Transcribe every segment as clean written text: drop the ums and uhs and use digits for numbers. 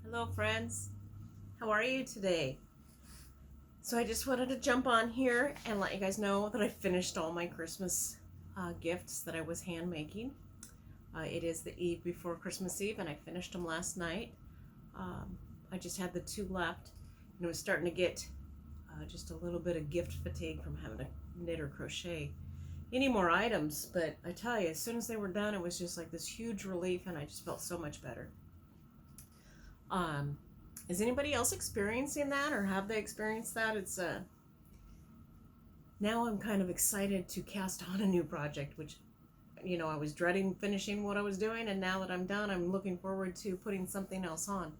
Hello friends, how are you today? So I just wanted to jump on here and let you guys know that I finished all my Christmas gifts that I was hand making. It is the eve before Christmas Eve and I finished them last night. I just had the two left and it was starting to get just a little bit of gift fatigue from having to knit or crochet any more items, but I tell you, as soon as they were done, it was just like this huge relief and I just felt so much better. Is anybody else experiencing that, or have they experienced that? It's now I'm kind of excited to cast on a new project, which, you know, I was dreading finishing what I was doing, and now that I'm done, I'm looking forward to putting something else on,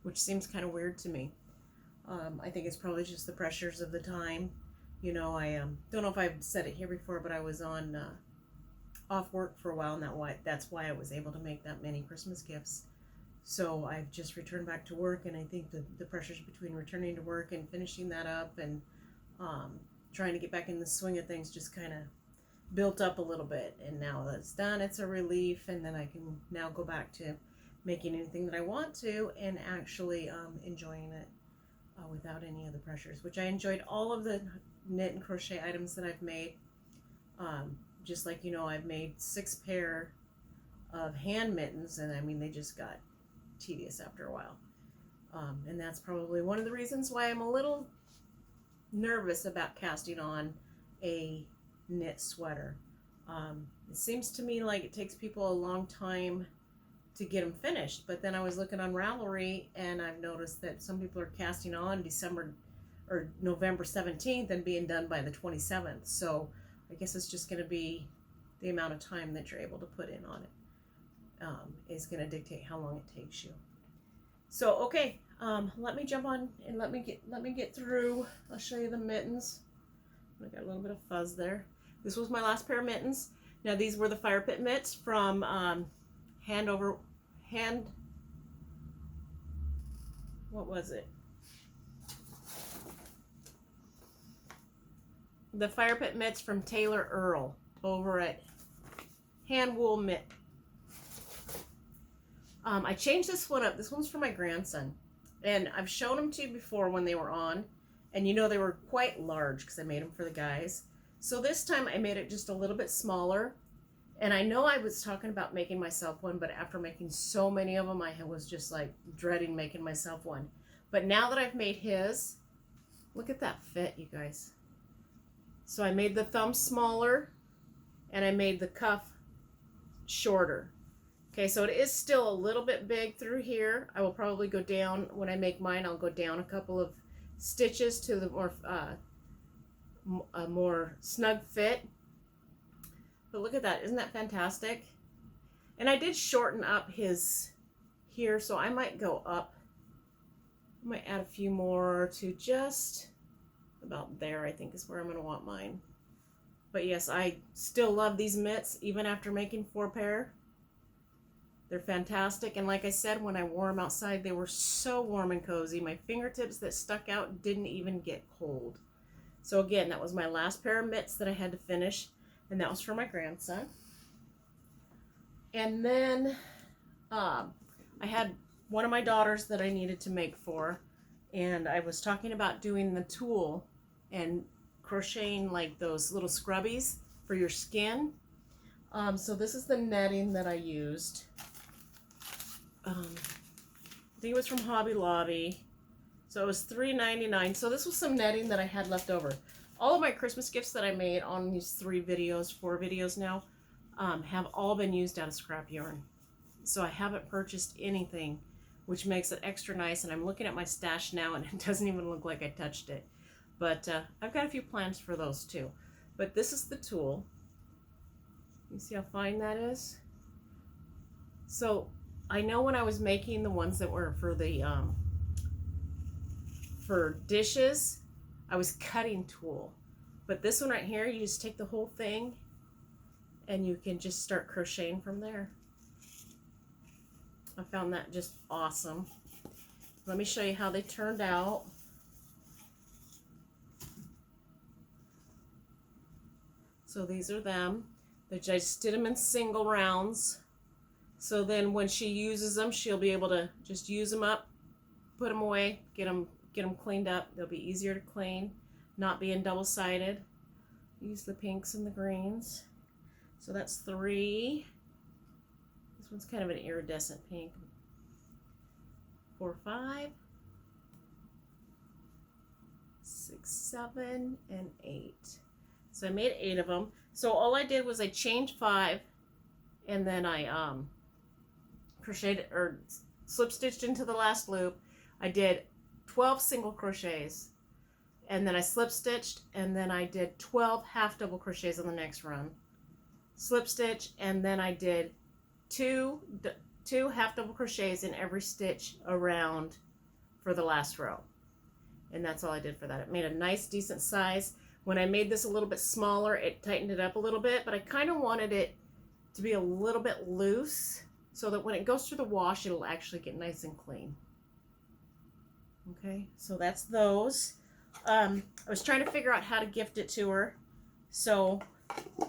which seems kind of weird to me. I think it's probably just the pressures of the time. You know, I don't know if I've said it here before, but I was on off work for a while, and that's why I was able to make that many Christmas gifts. So I've just returned back to work, and I think the pressures between returning to work and finishing that up and trying to get back in the swing of things just kind of built up a little bit. And now that's done, it's a relief, and then I can now go back to making anything that I want to and actually enjoying it without any of the pressures, which I enjoyed all of the knit and crochet items that I've made. Just like, you know, I've made 6 pair of hand mittens, and I mean, they just got tedious after a while. And that's probably one of the reasons why I'm a little nervous about casting on a knit sweater. It seems to me like it takes people a long time to get them finished, but then I was looking on Ravelry and I've noticed that some people are casting on December or November 17th and being done by the 27th. So I guess it's just going to be the amount of time that you're able to put in on it. Is going to dictate how long it takes you. So okay, let me jump on and let me get through. I'll show you the mittens. I got a little bit of fuzz there. This was my last pair of mittens. Now these were the fire pit mitts from what was it? The fire pit mitts from Taylor Earl over at Hand Wool Mitt. I changed this one up. This one's for my grandson. And I've shown them to you before when they were on. And you know they were quite large because I made them for the guys. So this time I made it just a little bit smaller. And I know I was talking about making myself one, but after making so many of them, I was just like dreading making myself one. But now that I've made his, look at that fit, you guys. So I made the thumb smaller and I made the cuff shorter. Okay, so it is still a little bit big through here. I will probably go down, when I make mine, I'll go down a couple of stitches to the more snug fit. But look at that, isn't that fantastic? And I did shorten up his here, so I might go up. I might add a few more to just about there, I think is where I'm gonna want mine. But yes, I still love these mitts, even after making 4 pair. They're fantastic, and like I said, when I wore them outside, they were so warm and cozy. My fingertips that stuck out didn't even get cold. So again, that was my last pair of mitts that I had to finish, and that was for my grandson. And then I had one of my daughters that I needed to make for, and I was talking about doing the tulle and crocheting like those little scrubbies for your skin. So this is the netting that I used. I think it was from Hobby Lobby. So it was $3.99. So this was some netting that I had left over. All of my Christmas gifts that I made on these 4 videos now, have all been used out of scrap yarn. So I haven't purchased anything, which makes it extra nice. And I'm looking at my stash now and it doesn't even look like I touched it. But I've got a few plans for those too. But this is the tulle. You see how fine that is? So I know when I was making the ones that were for the for dishes, I was cutting tulle. But this one right here, you just take the whole thing and you can just start crocheting from there. I found that just awesome. Let me show you how they turned out. So these are them. I just did them in single rounds. So then when she uses them, she'll be able to just use them up put them away, get them cleaned up. They'll be easier to clean, not being double-sided. Use the pinks and the greens. So that's 3. This one's kind of an iridescent pink. 4, 5, 6, 7, and 8. So I made 8 of them. So all I did was I chained 5, and then I crocheted or slip stitched into the last loop. I did 12 single crochets, and then I slip stitched, and then I did 12 half double crochets on the next run. Slip stitch, and then I did two half double crochets in every stitch around for the last row. And that's all I did for that. It made a nice decent size. When I made this a little bit smaller, it tightened it up a little bit, but I kind of wanted it to be a little bit loose so that when it goes through the wash, it'll actually get nice and clean. Okay, so that's those. I was trying to figure out how to gift it to her, so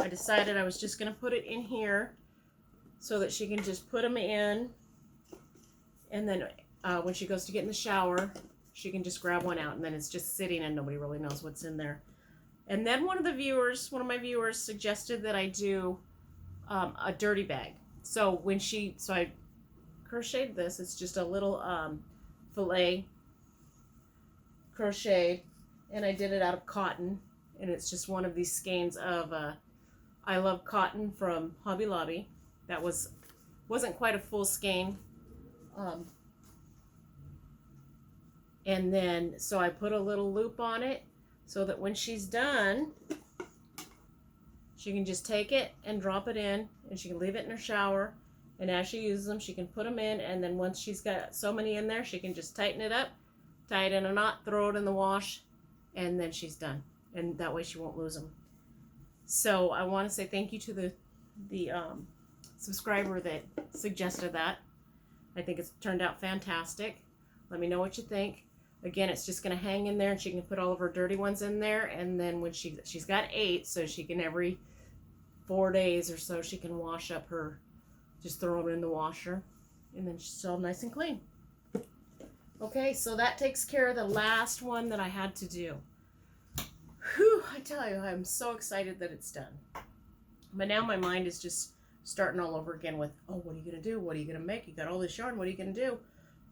I decided I was just going to put it in here so that she can just put them in, and then when she goes to get in the shower, she can just grab one out, and then it's just sitting and nobody really knows what's in there. And then one of my viewers suggested that I do a dirty bag. So I crocheted this. It's just a little filet crochet, and I did it out of cotton, and it's just one of these skeins of I Love Cotton from Hobby Lobby. That wasn't quite a full skein. And then so I put a little loop on it so that when she's done, she can just take it and drop it in, and she can leave it in her shower, and as she uses them, she can put them in, and then once she's got so many in there, she can just tighten it up, tie it in a knot, throw it in the wash, and then she's done. And that way she won't lose them. So I want to say thank you to the subscriber that suggested that. I think it's turned out fantastic. Let me know what you think. Again, it's just going to hang in there, and she can put all of her dirty ones in there, and then when she's got 8, so she can every 4 days or so she can wash up her, just throw them in the washer, and then she's all nice and clean. Okay, so that takes care of the last one that I had to do. Whew, I tell you, I'm so excited that it's done. But now my mind is just starting all over again with, oh, what are you going to do? What are you going to make? You got all this yarn. What are you going to do?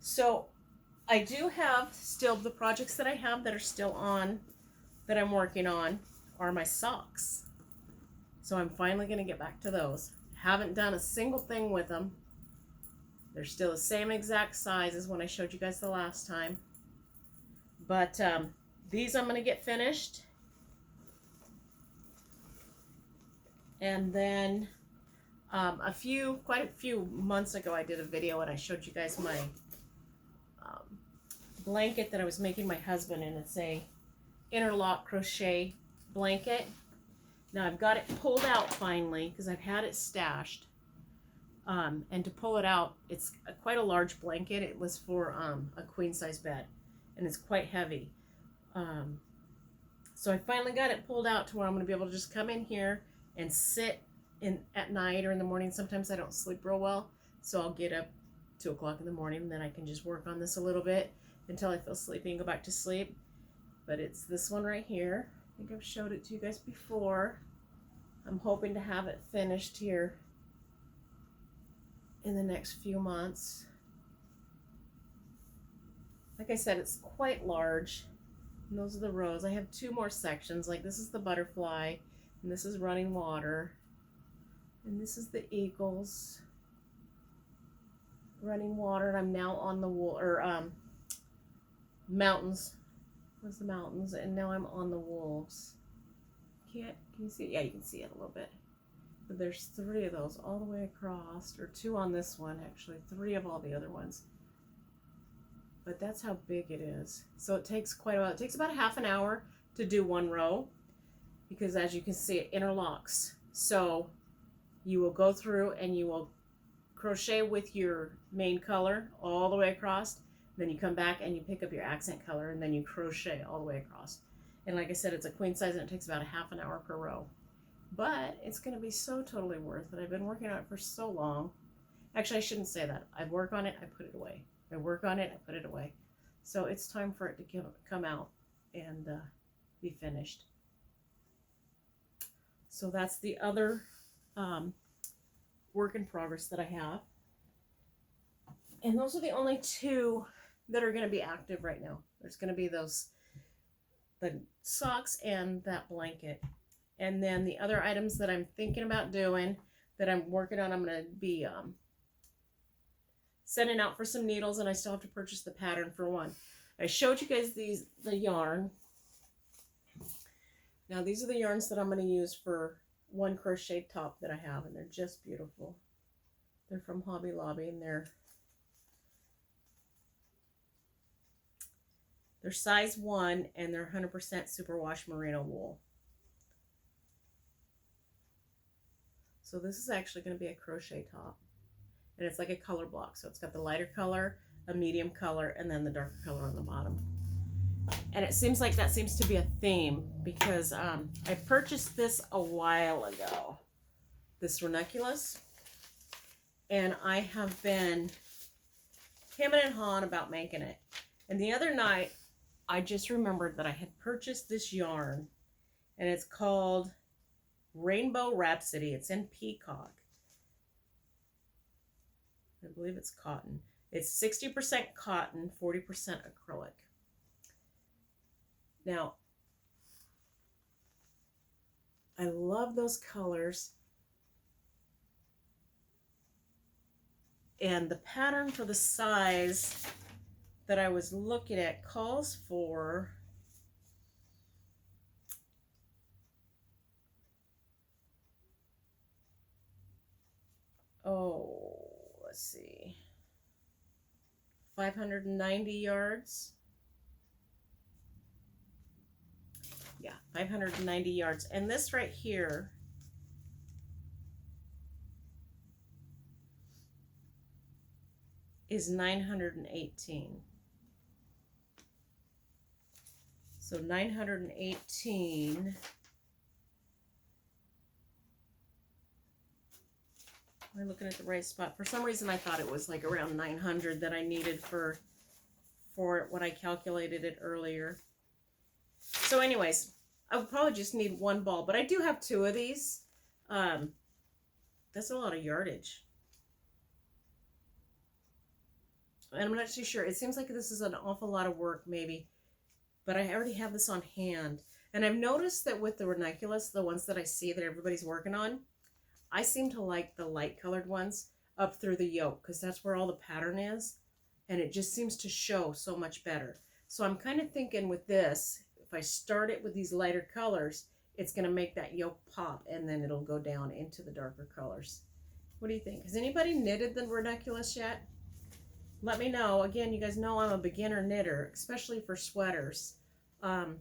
So I do have still the projects that I have that are still on, that I'm working on, are my socks. So I'm finally going to get back to those. Haven't done a single thing with them. They're still the same exact size as when I showed you guys the last time. But these I'm going to get finished. And then quite a few months ago, I did a video and I showed you guys my blanket that I was making my husband in. It's a interlock crochet blanket. Now I've got it pulled out finally because I've had it stashed. And to pull it out, it's quite a large blanket. It was for a queen size bed, and it's quite heavy. So I finally got it pulled out to where I'm going to be able to just come in here and sit in at night or in the morning. Sometimes I don't sleep real well, so I'll get up 2 o'clock in the morning, and then I can just work on this a little bit until I feel sleepy and go back to sleep. But it's this one right here. I think I've showed it to you guys before. I'm hoping to have it finished here in the next few months. Like I said, it's quite large. And those are the rows. I have 2 more sections. Like this is the butterfly, and this is running water, and this is the eagles. Running water, and I'm now on the mountains. Where's the mountains? And now I'm on the wolves. Can you see it? Yeah, you can see it a little bit. But there's 3 of those all the way across, or 2 on this one actually, 3 of all the other ones. But that's how big it is. So it takes quite a while. It takes about half an hour to do 1 row, because as you can see, it interlocks. So you will go through and you will crochet with your main color all the way across. Then you come back and you pick up your accent color, and then you crochet all the way across. And like I said, it's a queen size, and it takes about a half an hour per row. But it's going to be so totally worth it. I've been working on it for so long. Actually, I shouldn't say that. I work on it, I put it away. I work on it, I put it away. So it's time for it to come out and be finished. So that's the other work in progress that I have. And those are the only two that are going to be active right now. There's going to be the socks and that blanket. And then the other items that I'm thinking about doing, that I'm working on, I'm going to be sending out for some needles, and I still have to purchase the pattern for one. I showed you guys the yarn. Now these are the yarns that I'm going to use for one crochet top that I have, and they're just beautiful. They're from Hobby Lobby, and they're size 1, and they're 100% superwash merino wool. So this is actually going to be a crochet top, and it's like a color block. So it's got the lighter color, a medium color, and then the darker color on the bottom. And it seems like that seems to be a theme, because I purchased this a while ago, this ranunculus, and I have been hemming and hawing about making it. And the other night, I just remembered that I had purchased this yarn, and it's called Rainbow Rhapsody. It's in peacock. I believe it's cotton. It's 60% cotton, 40% acrylic. Now, I love those colors. And the pattern for the size that I was looking at calls for let's see, 590 yards. Yeah, 590 yards. And this right here is 918. So 918 am I looking at the right spot? For some reason I thought it was like around 900 that I needed for what I calculated it earlier. So anyways, I would probably just need one ball, but I do have 2 of these. That's a lot of yardage. And I'm not too sure. It seems like this is an awful lot of work maybe, but I already have this on hand. And I've noticed that with the ranunculus, the ones that I see that everybody's working on, I seem to like the light colored ones up through the yoke, because that's where all the pattern is, and it just seems to show so much better. So I'm kind of thinking with this, if I start it with these lighter colors, it's going to make that yoke pop, and then it'll go down into the darker colors. What do you think? Has anybody knitted the ranunculus yet? Let me know. Again, you guys know I'm a beginner knitter, especially for sweaters. Let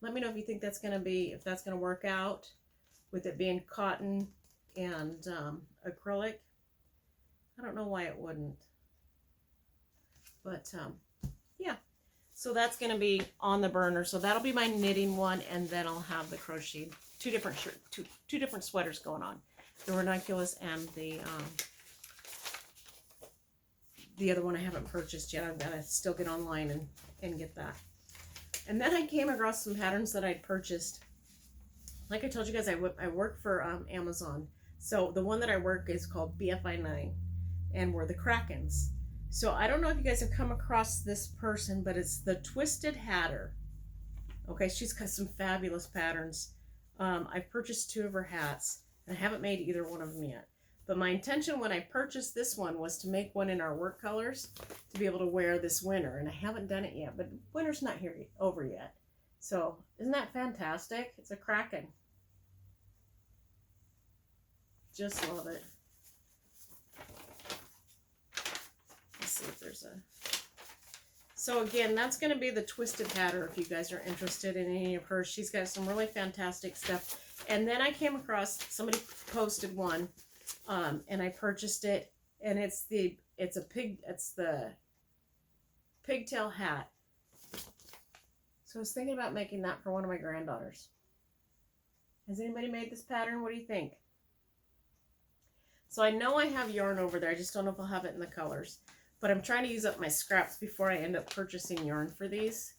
me know if you think that's going to be, if that's going to work out with it being cotton and acrylic. I don't know why it wouldn't. But yeah. So that's going to be on the burner. So that'll be my knitting one, and then I'll have the crochet, two different sweaters going on. The ranunculus and the other one I haven't purchased yet. I've got to still get online and get that. And then I came across some patterns that I'd purchased. Like I told you guys, I work for Amazon. So the one that I work is called BFI9, and we're the Krakens. So I don't know if you guys have come across this person, but it's the Twisted Hatter. Okay, she's got some fabulous patterns. I've purchased 2 of her hats, and I haven't made either one of them yet. But my intention when I purchased this one was to make one in our work colors to be able to wear this winter, and I haven't done it yet, but winter's not over yet. So isn't that fantastic? It's a Kraken. Just love it. Let's see if there's a... So again, that's going to be the Twisted Hatter if you guys are interested in any of hers. She's got some really fantastic stuff. And then I came across, somebody posted one, and I purchased it, and it's the pigtail hat. So I was thinking about making that for one of my granddaughters. Has anybody made this pattern? What do you think? So I know I have yarn over there. I just don't know if I'll have it in the colors. But I'm trying to use up my scraps before I end up purchasing yarn for these,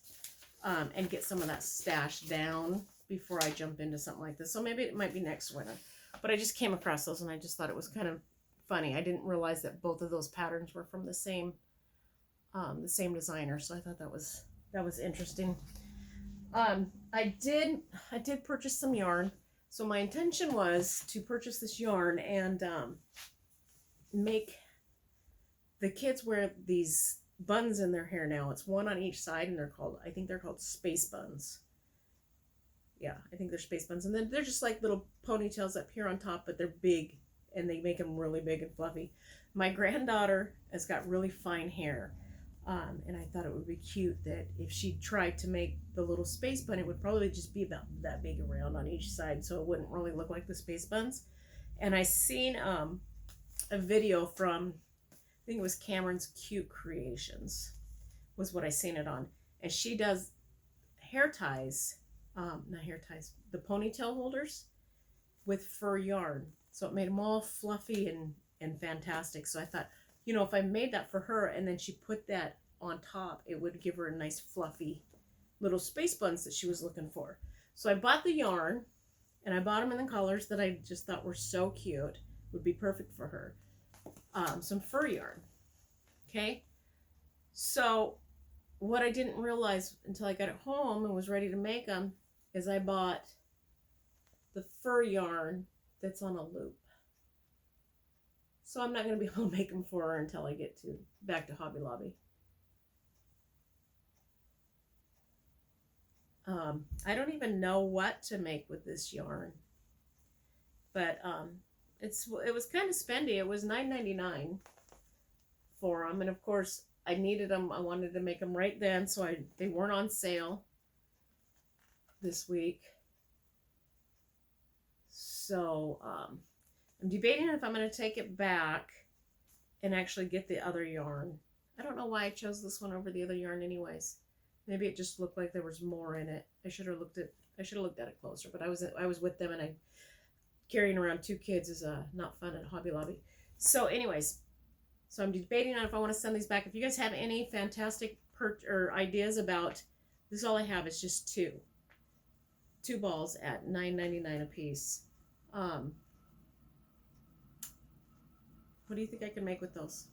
and get some of that stashed down before I jump into something like this. So maybe it might be next winter. But I just came across those and I just thought it was kind of funny. I didn't realize that both of those patterns were from the same designer. So I thought that was interesting. I did purchase some yarn. So my intention was to purchase this yarn and make the kids wear these buns in their hair now. It's one on each side, and I think they're called space buns. Yeah, I think they're space buns. And then they're just like little ponytails up here on top, but they're big, and they make them really big and fluffy. My granddaughter has got really fine hair, and I thought it would be cute that if she tried to make the little space bun, it would probably just be about that big around on each side, so it wouldn't really look like the space buns. And I seen a video from, I think it was Cameron's Cute Creations, was what I seen it on. And she does hair ties, not hair ties, the ponytail holders with fur yarn. So it made them all fluffy and fantastic. So I thought, you know, if I made that for her and then she put that on top, it would give her a nice fluffy little space buns that she was looking for. So I bought the yarn, and I bought them in the colors that I just thought were so cute, would be perfect for her. Some fur yarn. Okay, so what I didn't realize until I got it home and was ready to make them is I bought the fur yarn that's on a loop. So I'm not going to be able to make them for her until I get back to Hobby Lobby. I don't even know what to make with this yarn, but it was kind of spendy. It was $9.99 for them, and of course I needed them. I wanted to make them right then, so they weren't on sale this week. So I'm debating if I'm going to take it back and actually get the other yarn. I don't know why I chose this one over the other yarn anyways. Maybe it just looked like there was more in it. I should have looked at it closer, but I was with them, and carrying around two kids is not fun at Hobby Lobby. So anyways, so I'm debating on if I want to send these back. If you guys have any fantastic ideas about this, all I have is just two balls at $9.99 a piece. What do you think I can make with those?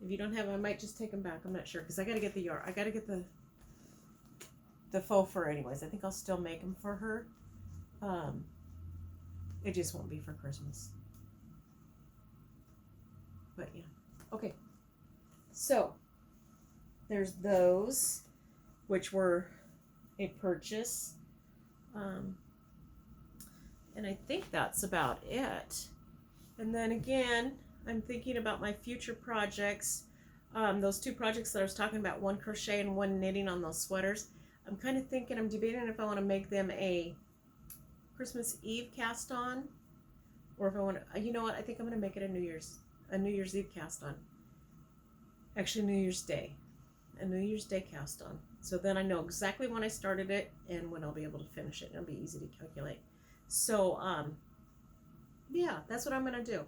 If you don't have them, I might just take them back. I'm not sure, because I got to get the yarn. I got to get the faux fur anyways. I think I'll still make them for her. It just won't be for Christmas. But yeah. Okay. So there's those, which were a purchase. And I think that's about it. And then again, I'm thinking about my future projects. Those two projects that I was talking about, one crochet and one knitting on those sweaters. I'm kind of thinking, I'm debating if I want to make them a Christmas Eve cast on, or if I want to, you know what, I think I'm going to make it a New Year's Eve cast on. Actually, New Year's Day. A New Year's Day cast on. So then I know exactly when I started it and when I'll be able to finish it. And it'll be easy to calculate. So, yeah, that's what I'm going to do.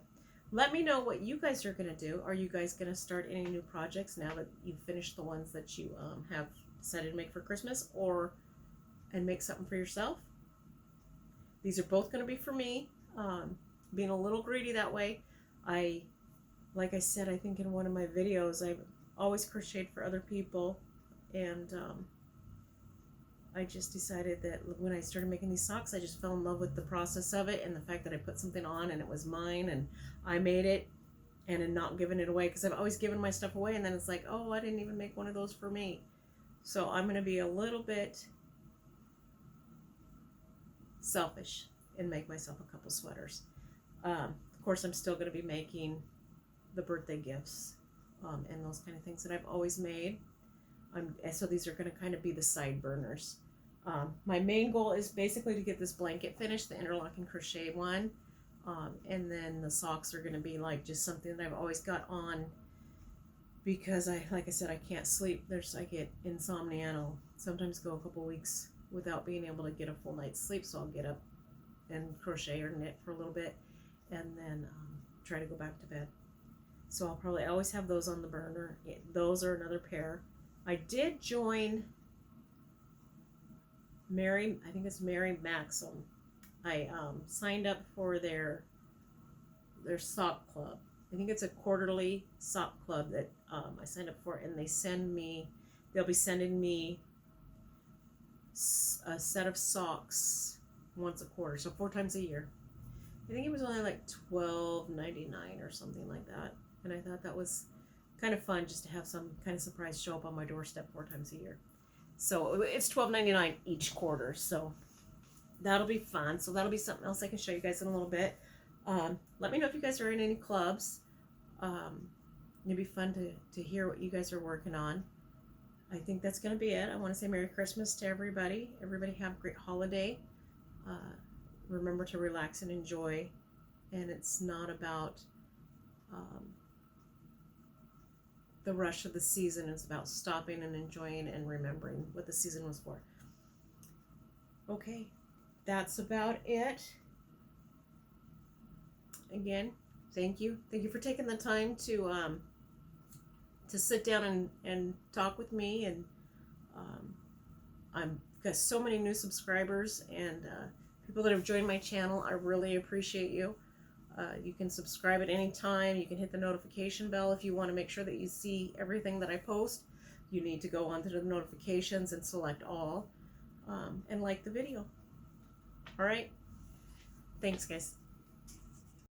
Let me know what you guys are going to do. Are you guys going to start any new projects now that you've finished the ones that you have decided to make for Christmas, and make something for yourself? These are both going to be for me. Being a little greedy that way. Like I said, I think in one of my videos, I've always crocheted for other people, and I just decided that when I started making these socks, I just fell in love with the process of it and the fact that I put something on and it was mine and I made it, and not giving it away, because I've always given my stuff away, and then it's like, oh, I didn't even make one of those for me. So I'm going to be a little bit selfish and make myself a couple sweaters. Of course, I'm still going to be making the birthday gifts and those kind of things that I've always made. So these are going to kind of be the side burners. My main goal is basically to get this blanket finished, the interlocking crochet one. And then the socks are going to be like just something that I've always got on, because like I said, I can't sleep. I get insomnia, and I'll sometimes go a couple weeks without being able to get a full night's sleep. So I'll get up and crochet or knit for a little bit, and then try to go back to bed. So I'll probably always have those on the burner. Those are another pair. I did join I think it's Mary Maxim. I signed up for their sock club. I think it's a quarterly sock club that I signed up for, and they'll be sending me a set of socks once a quarter, so 4 times a year. I think it was only like $12.99 or something like that, and I thought that was kind of fun just to have some kind of surprise show up on my doorstep 4 times a year. So it's $12.99 each quarter, so that'll be fun. So that'll be something else I can show you guys in a little bit. Let me know if you guys are in any clubs. It'd be fun to hear what you guys are working on. I think that's going to be it. I want to say Merry Christmas to everybody. Everybody have a great holiday. Remember to relax and enjoy. And it's not about the rush of the season. It's about stopping and enjoying and remembering what the season was for. Okay, that's about it. Again, thank you. Thank you for taking the time to sit down and talk with me. And I've got so many new subscribers and people that have joined my channel. I really appreciate you. You can subscribe at any time. You can hit the notification bell if you want to make sure that you see everything that I post. You need to go onto the notifications and select all and like the video. All right. Thanks, guys.